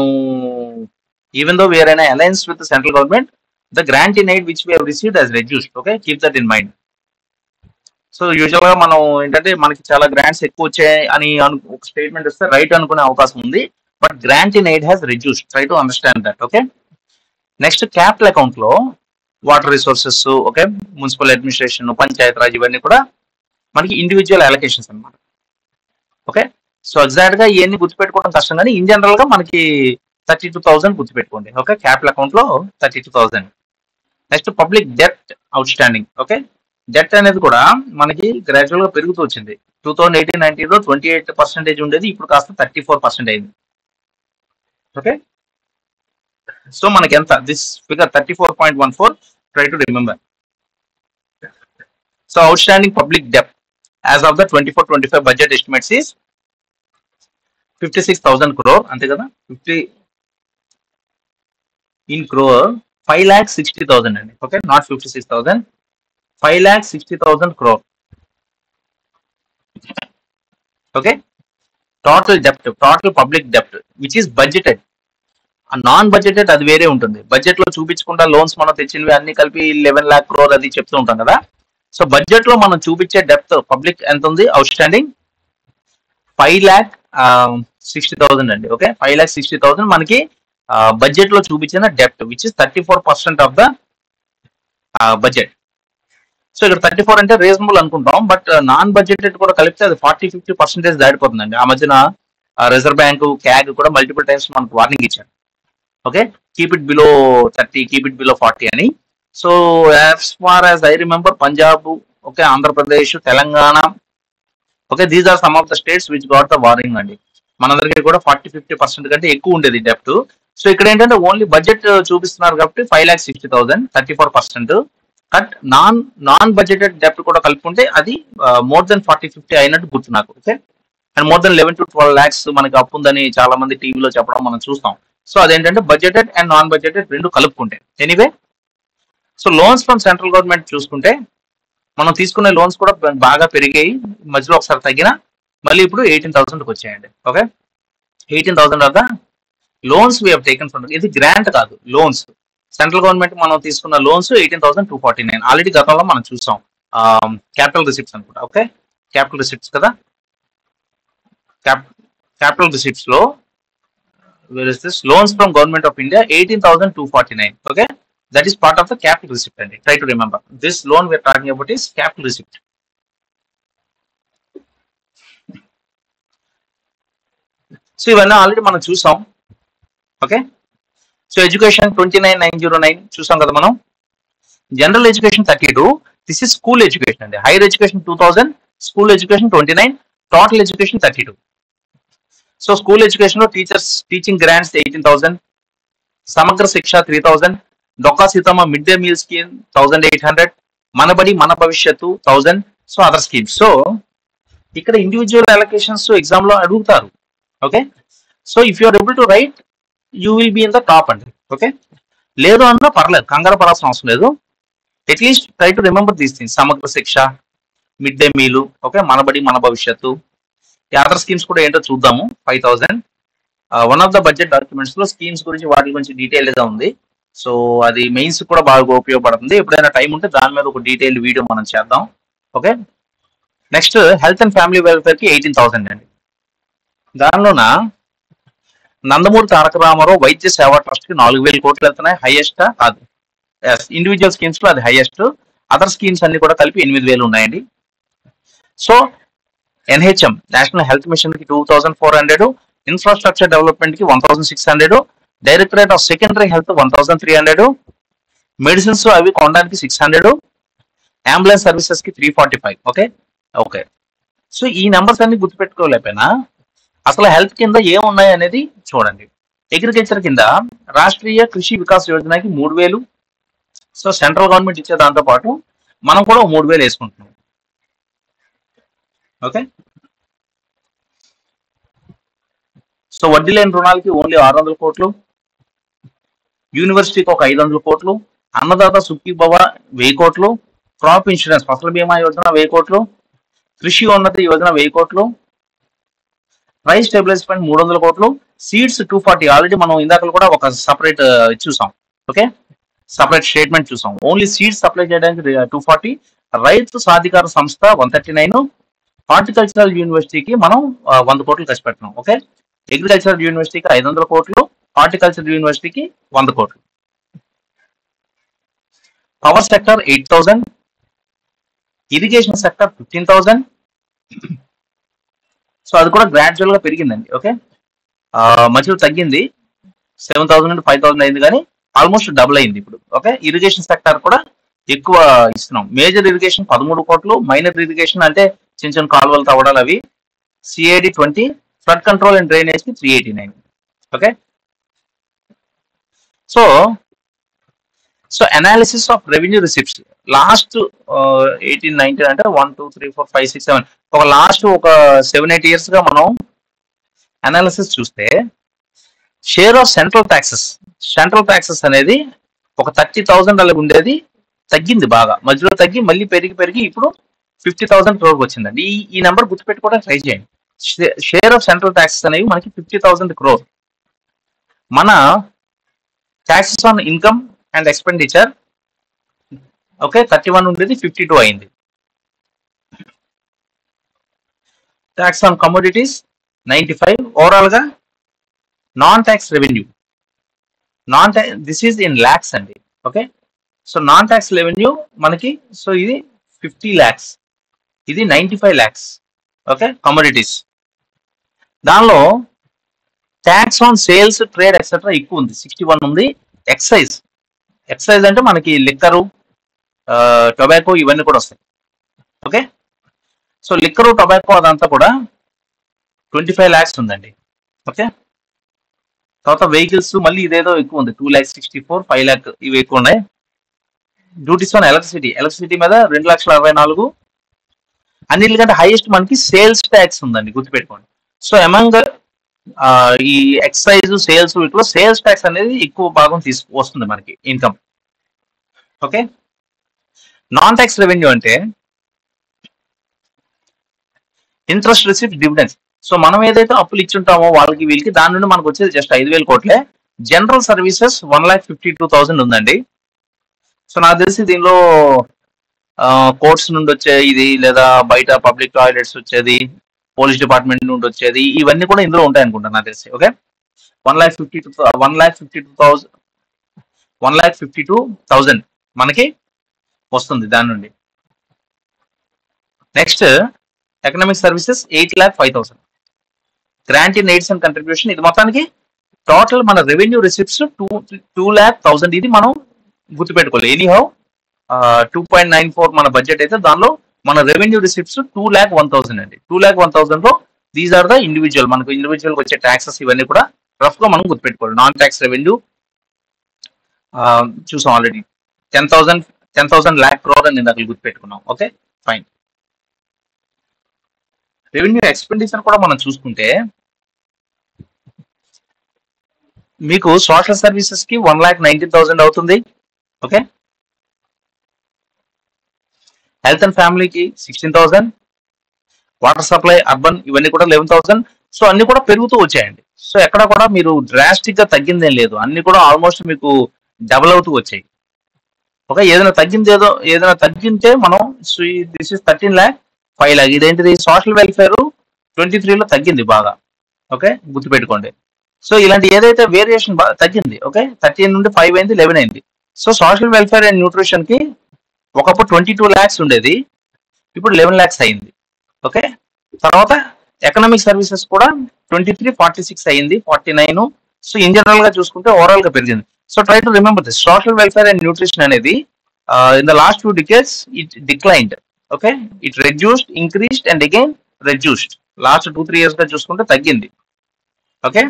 even though we're in alliance with central government, the grant in aid which we have received has reduced. Okay, keep that in mind. So usual గా మనం ఏంటంటే మనకి చాలా గ్రాంట్స్ ఎక్కువ వచ్చాయి అని ఒక స్టేట్మెంట్ ఇస్తే రైట్ అనుకునే అవకాశం ఉంది, but grant in aid has reduced. Try to understand that. Okay, next capital account లో water resources, okay, municipal administration, Panchayat Raj, ఇవన్నీ కూడా మనకి ఇండివిజువల్ అలొకేషన్స్ అన్నమాట. ఓకే, సో ఎగ్జాక్ట్ గా ఇవన్నీ గుర్తుపెట్టుకోవడం కష్టం, కానీ ఇన్ జనరల్ గా మనకి 32,000 గుర్తుపెట్టుకోండి. ఓకే, క్యాపిటల్ అకౌంట్ లో 32,000. నెక్స్ట్ పబ్లిక్ డెప్ట్ అవుట్ స్టాండింగ్. ఓకే, డెట్ అనేది కూడా మనకి గ్రాడ్యువల్ గా పెరుగుతూ వచ్చింది. 2018-19 లో 28% ఉండేది, ఇప్పుడు కాస్త 34% అయింది. ఓకే, సో మనకి ఎంత this figure 34.14. Try to remember. So out standing public డెప్ట్ as of the 24-25 budget estimates is 56,000 crore. అంతే కదా, 50 in crore 5,60,000 అండి. Okay, not 56,000, 5,60,000 crore. Okay, total డెప్ట్, total public డెప్ట్ which is budgeted. Non budgeted అది వేరే ఉంటుంది. Budget లో చూపించకుండా loans మనం తెచ్చినవి అన్ని కలిపి 11 lakh crore అది చెప్తూ ఉంటాం కదా. సో బడ్జెట్ లో మనం చూపించే డెప్త్ పబ్లిక్ ఎంత ఉంది, అవుట్ స్టాండింగ్ 5,60,000 అండి. ఓకే, 5,60,000 మనకి బడ్జెట్ లో చూపించిన డెప్ట్ which is 34% of the budget. సో ఇక్కడ 34 అంటే రీజనబుల్ అనుకుంటాం, బట్ నాన్ బడ్జెటెడ్ కూడా కలిపితే అది 40-50% దాడిపోతుందండి. ఆ మధ్యన రిజర్వ్ బ్యాంక్, క్యాగ్ కూడా మల్టిపుల్ టైమ్స్ మనకు వార్నింగ్ ఇచ్చారు. Okay, keep it below 30, keep it below 40 అని. So as far as I remember, Punjab, okay, Andhra Pradesh, Telangana, okay, these are some of the states which got the warning అండి. మనందరికీ కూడా 40-50% కంటే ఎక్కువ ఉండేది డెప్ట్. సో ఇక్కడ ఏంటంటే ఓన్లీ బడ్జెట్ చూపిస్తున్నారు కాబట్టి 5,60,000, 34%. బట్ నాన్ బడ్జెటెడ్ డెప్ట్ కూడా కలుపుకుంటే అది మోర్ దెన్ 40-50 అయినట్టు గుర్తు నాకు. Okay, and more than 11-12 lakhs మనకి అప్పు ఉందని చాలా మంది టీవీలో చెప్పడం మనం చూస్తాం. సో అదేంటంటే బడ్జెటెడ్ అండ్ నాన్ బడ్జెటెడ్ రెండు కలుపుకుంటే. Anyway, so loans from central government చూసుకుంటే మనం తీసుకునే లోన్స్ కూడా బాగా పెరిగాయి. మధ్యలో ఒకసారి తగ్గిన మళ్ళీ ఇప్పుడు 18,000కి వచ్చాయండి. Okay, 18,000 of the loans we have taken from. ఇది గ్రాంట్ కాదు, లోన్స్. సెంట్రల్ గవర్నమెంట్ మనం తీసుకున్న లోన్స్ 18,249. ఆల్రెడీ గతంలో మనం చూసాం క్యాపిటల్ రిసిప్ట్స్ అనుకుంటా. ఓకే, క్యాపిటల్ రిసిప్ట్స్ కదా, క్యాపిటల్ రిసిప్ట్స్ లో where is this loans from government of India 18,249. Okay, that is part of the capital receipt. And try to remember this loan we are talking about is capital receipt. So ఇవన్నీ already మనం చూసాం. Okay, so education 29,909 చూసాం కదా మనం. General education 32. This is school education అండి. Higher education 2,000, school education 29, total education 32. So school education లో teachers teaching grants 18,000, Samagra Shiksha 3,000, Dokka Seethamma mid day meal scheme 1,800, Mana Badi Mana Bhavishyathu 1,000. So other schemes. So ఇక్కడ individual allocations exam లో అడుగుతారు. Okay, so if you are able to right you will be in the top అండి. Okay, లేదు అన్నా పర్లేదు, కంగారు పడాల్సిన అవసరం లేదు. At least try to remember these things. సమగ్ర శిక్ష, మిడ్ డే మీలు, ఓకే, మనబడి మన భవిష్యత్తు. ఈ అదర్ స్కీమ్స్ కూడా ఏంటో చూద్దాము. 5,000 one of the budget documents లో స్కీమ్స్ గురించి వాటి గురించి డీటెయిల్ గా ఉంది. సో అది మెయిన్స్ కూడా బాగా ఉపయోగపడుతుంది. ఎప్పుడైనా టైం ఉంటే దాని మీద ఒక డీటెయిల్ వీడియో మనం చేద్దాం. Okay, next health and family welfare కి 18,000 అండి. దానిలోన నందమూరి తారక రామారావు వైద్య సేవా ట్రస్ట్ కి 4,000 కోట్లు వెళ్తున్నాయి. హైయెస్ట్ అది ఇండివిజువల్ స్కీమ్స్ లో అది హైయెస్ట్. అదర్ స్కీమ్స్ అన్ని కూడా కలిపి 8,000 ఉన్నాయండి. So NHM national health machine కి 2,400, ఇన్ఫ్రాస్ట్రక్చర్ డెవలప్మెంట్ కి 1,600, directorate of secondary health 1,300, medicines అవి కొనడానికి 600, అంబులెన్స్ సర్వీసెస్ కి 345. Okay okay. సో ఈ నెంబర్స్ అన్ని గుర్తుపెట్టుకోలేకపోయినా అసలు హెల్త్ కింద ఏమున్నాయి అనేది చూడండి. అగ్రికల్చర్ కింద రాష్ట్రీయ కృషి వికాస్ యోజనకి 3,000. సో సెంట్రల్ గవర్నమెంట్ ఇచ్చే దాంతో పాటు మనం కూడా 3,000 వేసుకుంటున్నాం. ఓకే. సో వడ్డీ లేని రుణాలకి ఓన్లీ 600 కోట్లు, యూనివర్సిటీకి ఒక 500 కోట్లు, అన్నదాత సుఖీభవ 1000 కోట్లు, క్రాప్ ఇన్సూరెన్స్ ఫసల్ బీమా యోజన 1000 కోట్లు, కృషి ఉన్నతి యోజన 1000 కోట్లు, ప్రైస్ స్టెబిలైజ్మెంట్ 300 కోట్లు, సీడ్స్ 240. ఆల్రెడీ మనం ఇందాక కూడా ఒక సపరేట్ చూసాం. ఓకే, సపరేట్ స్టేట్మెంట్ చూసాం. ఓన్లీ సీడ్స్ సప్లై చేయడానికి 240, రైతు సాధికార సంస్థ 139, హార్టికల్చరల్ యూనివర్సిటీకి మనం 100 కోట్లు ఖర్చు పెట్టినాం. ఓకే, అగ్రికల్చరల్ యూనివర్సిటీకి 500 కోట్లు, హార్టికల్చర్ యూనివర్సిటీకి 100 కోట్లు. Power sector 8,000, irrigation sector 15,000. So అది కూడా గ్రాడ్యువల్ గా పెరిగిందండి. ఓకే, మధ్యలో తగ్గింది, 7,000 నుండి 5,000 అయింది, కానీ ఆల్మోస్ట్ డబుల్ అయింది ఇప్పుడు. ఓకే, ఇరిగేషన్ సెక్టర్ కూడా ఎక్కువ ఇస్తున్నాం. మేజర్ ఇరిగేషన్ 13 కోట్లు, మైనర్ ఇరిగేషన్ అంటే చిన్న చిన్న కాలువలు తవ్వడాలు అవి CID 20, flood control and drainage కి 389. Okay, so analysis of revenue receipts last 18-19 అంటే 1 2 3 4 5 6 7 ఒక లాస్ట్ ఒక 7-8 ఇయర్స్ గా మనం అనాలిసిస్ చూస్తే షేర్ ఆఫ్ సెంట్రల్ ట్యాక్సెస్ అనేది ఒక 30,000 అలా ఉండేది, తగ్గింది బాగా, మధ్యలో తగ్గి మళ్ళీ పెరిగి ఇప్పుడు 50,000 క్రోర్ వచ్చిందండి. ఈ నెంబర్ గుర్తుపెట్టుకోవడానికి ట్రై చేయండి. షేర్ ఆఫ్ సెంట్రల్ ట్యాక్సెస్ అనేవి మనకి 50,000 క్రోర్. మన taxes on income and expenditure okay 31 ఉండేది 52 అయింది. Tax on commodities 95. ఓవరాల్ గా non tax revenue this is in lakhs అండి. Okay, so non tax revenue మనకి సో ఇది 50 lakhs, ఇది 95 lakhs. Okay, commodities. దానిలో tax on sales trade etcetera ఎక్కువ ఉంది, 61 ఉంది. ఎక్సైజ్ అంటే మనకి లిక్కరు, టొబాకో ఇవన్నీ కూడా వస్తాయి. ఓకే, సో లిక్కరు, టొబాకో అదంతా కూడా 25 lakhs ఉందండి. ఓకే, తర్వాత వెహికల్స్ మళ్ళీ ఇదేదో ఎక్కువ ఉంది, 2,64,000, 5 lakh ఇవి ఎక్కువ ఉన్నాయి. డ్యూటీస్ ఆన్ ఎలక్ట్రిసిటీ మీద 2,64,000. అన్నిటికంటే హైయెస్ట్ మనకి సేల్స్ ట్యాక్స్ ఉందండి, గుర్తుపెట్టుకోండి. సో అమంగ్ ఈ ఎక్సైజ్ సేల్స్ వీటిలో సేల్స్ ట్యాక్స్ అనేది ఎక్కువ భాగం వస్తుంది మనకి income. Okay, non tax revenue అంటే ఇంట్రెస్ట్ రిసిప్ట్, డివిడెండ్స్. సో మనం ఏదైతే అప్పులు ఇచ్చుంటామో వాళ్ళకి వీళ్ళకి దాని నుండి మనకు వచ్చేది జస్ట్ 5,000 కోట్లే. జనరల్ సర్వీసెస్ 1,52,000 ఉందండి. సో నాకు తెలిసి దీనిలో కోర్ట్స్ నుండి వచ్చే ఇది, లేదా బయట పబ్లిక్ టాయిలెట్స్ వచ్చేది, పోలీస్ డిపార్ట్మెంట్ నుండి వచ్చేది, ఇవన్నీ కూడా ఇందులో ఉంటాయి అనుకుంటా నాకు తెలిసి. ఓకే, 1,52,000 మనకి వస్తుంది దాని నుండి. Next economic services 8,05,000. Grant in AIDS and contribution, ఇది మొత్తానికి టోటల్ మన రెవెన్యూ రిసిప్ట్స్ 2,00,000. ఇది మనం గుర్తుపెట్టుకోవాలి. ఎనీహౌ 2.94 మన బడ్జెట్ అయితే దానిలో మన రెవెన్యూ రిసిప్ట్స్ 2,01,000 అండి. 2,01,000 లో దీస్ ఆర్ ద ఇండివిజువల్, మనకు ఇండివిజువల్ వచ్చే ట్యాక్సెస్ ఇవన్నీ కూడా రఫ్ గా మనం గుర్తుపెట్టుకోవాలి. నాన్ ట్యాక్స్ రెవెన్యూ చూసాం ఆల్రెడీ, 10,000 lakh crore అని ఇందాక గుర్తుపెట్టుకున్నాం. Okay, fine. రెవెన్యూ ఎక్స్పెండిచర్ కూడా మనం చూసుకుంటే మీకు సోషల్ సర్వీసెస్ కి 1,19,000 అవుతుంది. ఓకే, హెల్త్ అండ్ ఫ్యామిలీకి 16,000, వాటర్ సప్లై, అర్బన్ ఇవన్నీ కూడా 11,000. సో అన్ని కూడా పెరుగుతూ వచ్చాయండి. సో ఎక్కడ కూడా మీరు డ్రాస్టిక్ గా తగ్గిందేం లేదు, అన్ని కూడా ఆల్మోస్ట్ మీకు డబుల్ అవుతూ వచ్చాయి. ఓకే, ఏదైనా తగ్గింటే మనం దిస్ ఇస్ 13 lakh, 5 lakh. ఇదేంటిది సోషల్ వెల్ఫేర్ 23లో తగ్గింది బాగా. ఓకే, గుర్తుపెట్టుకోండి. సో ఇలాంటి ఏదైతే వేరియేషన్ తగ్గింది. ఓకే, 13 నుండి 5 అయింది, 11 అయింది. So social welfare and nutrition కి ఒకప్పుడు 22 lakhs ఉండేది, ఇప్పుడు 11 lakhs అయింది. ఓకే, తర్వాత ఎకనామిక్ సర్వీసెస్ కూడా 23, 46 అయింది, 49. సో ఇన్ జనరల్ గా చూసుకుంటే ఓవరాల్ గా పెరిగింది. So try to remember this. Social welfare and nutrition అనేది in the last few decades it declined. Okay, it reduced, increased and again reduced. Last 2-3 years గా చూసుకుంటే తగ్గింది. ఓకే,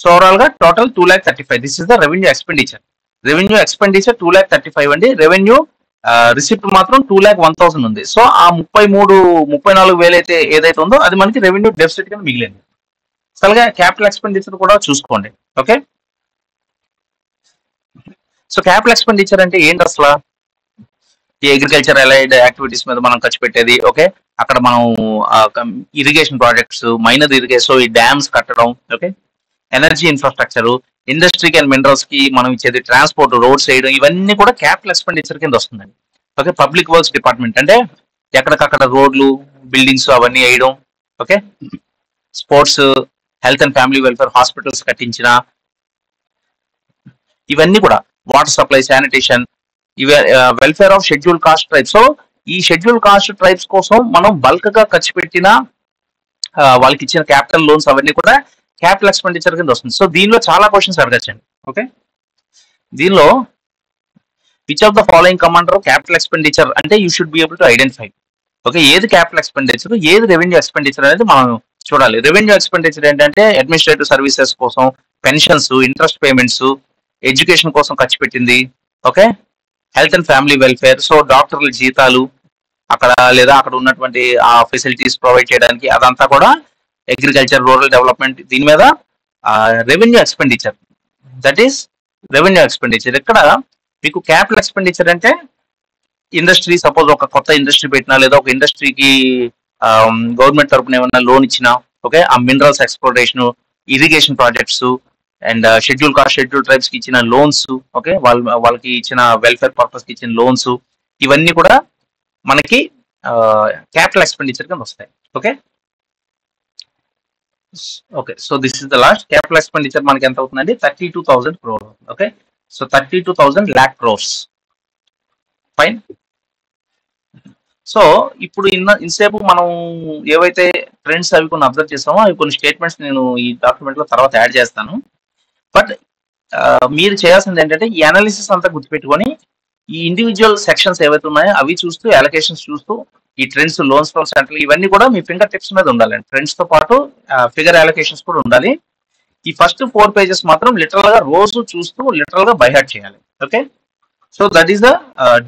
సో ఓవరాల్ గా total 2,35,000. This is the revenue expenditure. Revenue expenditure 2,35,000 అండి. Revenue receipt మాత్రం 2,01,000 ఉంది. So ఆ 34,000 అయితే ఏదైతే ఉందో అది మనకి రెవెన్యూ డెఫిసిట్ కింద మిగిలింది. అసలుగా క్యాపిటల్ ఎక్స్పెండిచర్ కూడా చూసుకోండి. ఓకే, సో క్యాపిటల్ ఎక్స్పెండిచర్ అంటే ఏంటి అసలు? ఈ అగ్రికల్చర్ అలైడ్ యాక్టివిటీస్ మీద మనం ఖర్చు పెట్టేది. ఓకే, అక్కడ మనం irrigation projects, minor irrigation, so ఈ డ్యామ్స్ కట్టడం. ఓకే, ఎనర్జీ ఇన్ఫ్రాస్ట్రక్చర్, ఇండస్ట్రీకి అండ్ మినరల్స్ కి మనం ఇచ్చేది, ట్రాన్స్పోర్ట్, రోడ్స్ వేయడం, ఇవన్నీ కూడా క్యాపిటల్ ఎక్స్పెండిచర్ కింద వస్తుందండి. ఓకే, పబ్లిక్ వర్క్స్ డిపార్ట్మెంట్ అంటే ఎక్కడికక్కడ రోడ్లు, బిల్డింగ్స్ అవన్నీ వేయడం. Okay, sports, health and family welfare, hospitals కట్టించిన, ఇవన్నీ కూడా వాటర్ సప్లై, శానిటేషన్, ఇవే welfare of schedule caste tribes. So ఈ షెడ్యూల్ కాస్ట్ ట్రైబ్స్ కోసం మనం బల్క్ గా ఖర్చు పెట్టిన వాళ్ళకి ఇచ్చిన క్యాపిటల్ లోన్స్ అవన్నీ కూడా క్యాపిటల్ ఎక్స్పెండిచర్ కింద వస్తుంది. సో దీనిలో చాలా క్వశ్చన్స్ అడగచ్చండి. ఓకే, దీనిలో which of the following come under capital expenditure అంటే you should be able to identify. Okay, ఏది క్యాపిటల్ ఎక్స్పెండిచర్, ఏది రెవెన్యూ ఎక్స్పెండిచర్ అనేది మనం చూడాలి. రెవెన్యూ ఎక్స్పెండిచర్ ఏంటంటే అడ్మినిస్ట్రేటివ్ సర్వీసెస్ కోసం, పెన్షన్స్, ఇంట్రెస్ట్ పేమెంట్స్, ఎడ్యుకేషన్ కోసం ఖర్చు పెట్టింది. Okay, health and family welfare, so డాక్టర్ల జీతాలు అక్కడ లేదా అక్కడ ఉన్నటువంటి ఆ ఫెసిలిటీస్ ప్రొవైడ్ చేయడానికి, అదంతా కూడా అగ్రికల్చర్, రూరల్ డెవలప్మెంట్, దీని మీద revenue expenditure. That is revenue expenditure. ఇక్కడ మీకు క్యాపిటల్ ఎక్స్పెండిచర్ అంటే ఇండస్ట్రీ, సపోజ్ ఒక కొత్త ఇండస్ట్రీ పెట్టినా లేదా ఒక ఇండస్ట్రీకి గవర్నమెంట్ తరపున ఏమన్నా లోన్ ఇచ్చినా, ఓకే, ఆ minerals exploration, irrigation projects and schedule caste, schedule tribes కి ఇచ్చిన లోన్స్, ఓకే, వాళ్ళకి ఇచ్చిన వెల్ఫేర్ పర్పస్ కి ఇచ్చిన లోన్స్, ఇవన్నీ కూడా మనకి క్యాపిటల్ ఎక్స్పెండిచర్ కింద వస్తాయి. Okay, okay, so this is the last. Capital expenditure మనకి ఎంత అవుతుందండి? 32,000 crores. Okay, so 32,000 lakh crores. Fine. So ఇప్పుడు ఇంతసేపు మనం ఏవైతే ట్రెండ్స్ అవి కొన్ని అబ్జర్వ్ చేసామో అవి కొన్ని స్టేట్మెంట్స్ నేను ఈ డాక్యుమెంట్ లో తర్వాత యాడ్ చేస్తాను. బట్ మీరు చేయాల్సింది ఏంటంటే ఈ అనాలిసిస్ అంతా గుర్తుపెట్టుకొని ఈ ఇండివిజువల్ సెక్షన్స్ ఏవైతే ఉన్నాయో అవి చూస్తూ, అలొకేషన్స్ చూస్తూ, ఈ ట్రెండ్స్, లోన్స్ ఫ్రమ్ సెంట్రల్, ఇవన్నీ కూడా మీ ఫింగర్ టిప్స్ మీద ఉండాలండి. ట్రెండ్స్ తో పాటు ఫిగర్ అలొకేషన్స్ కూడా ఉండాలి. ఈ ఫస్ట్ 4 pages మాత్రం లిటరల్ గా రోజు చూస్తూ లిటరల్ గా బై హార్ట్ చేయాలి. Okay, so that is the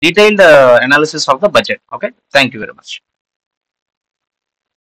detailed analysis of the budget. Okay, thank you very much.